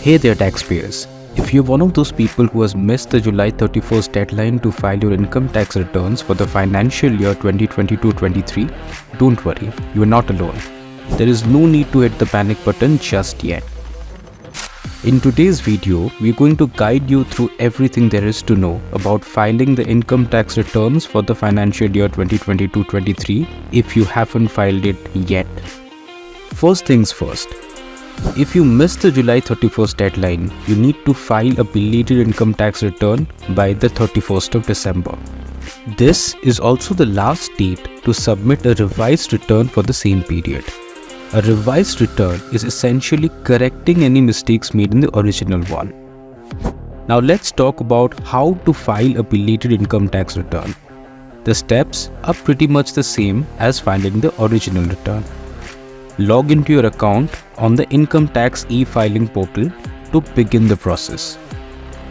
Hey there taxpayers, if you're one of those people who has missed the July 31st deadline to file your income tax returns for the financial year 2022-23, don't worry, you are not alone. There is no need to hit the panic button just yet. In today's video, we're going to guide you through everything there is to know about filing the income tax returns for the financial year 2022-23 if you haven't filed it yet. First things first. If you missed the July 31st deadline, you need to file a belated income tax return by the 31st of December. This is also the last date to submit a revised return for the same period. A revised return is essentially correcting any mistakes made in the original one. Now let's talk about how to file a belated income tax return. The steps are pretty much the same as filing the original return. Log into your account on the income tax e-filing portal to begin the process.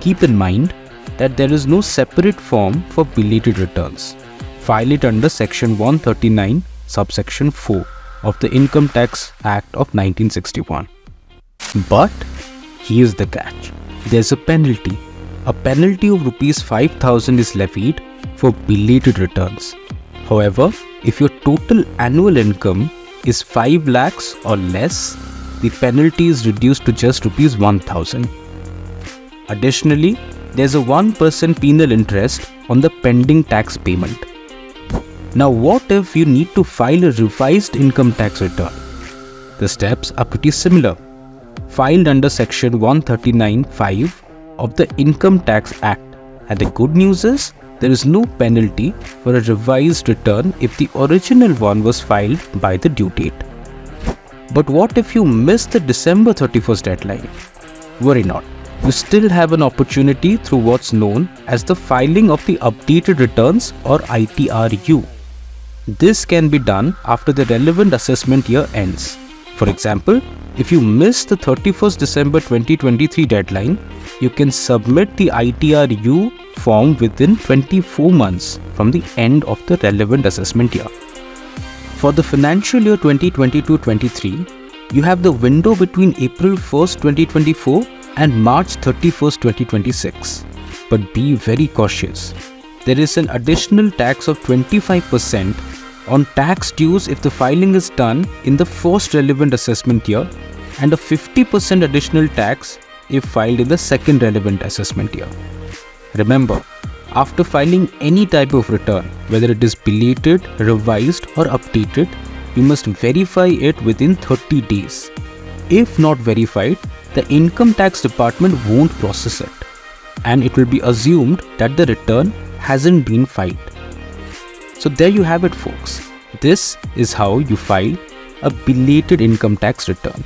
Keep in mind that there is no separate form for belated returns. File it under section 139 subsection 4 of the Income Tax Act of 1961. But here's the catch. There's a penalty. A penalty of Rs 5,000 is levied for belated returns. However, if your total annual income is 5 lakhs or less, the penalty is reduced to just Rs 1,000. Additionally, there's a 1% penal interest on the pending tax payment. Now what if you need to file a revised income tax return? The steps are pretty similar. Filed under section 139(5) of the Income Tax Act. And the good news is, there is no penalty for a revised return if the original one was filed by the due date. But what if you missed the December 31st deadline? Worry not. You still have an opportunity through what's known as the filing of the updated returns or ITRU. This can be done after the relevant assessment year ends. For example, if you missed the 31st December 2023 deadline, you can submit the ITRU form within 24 months from the end of the relevant assessment year. For the financial year 2022-23, you have the window between April 1st, 2024 and March 31st, 2026. But be very cautious. There is an additional tax of 25% on tax dues if the filing is done in the first relevant assessment year and a 50% additional tax if filed in the second relevant assessment year. Remember, after filing any type of return, whether it is belated, revised or updated, you must verify it within 30 days. If not verified, the income tax department won't process it, and it will be assumed that the return hasn't been filed. So there you have it, folks. This is how you file a belated income tax return.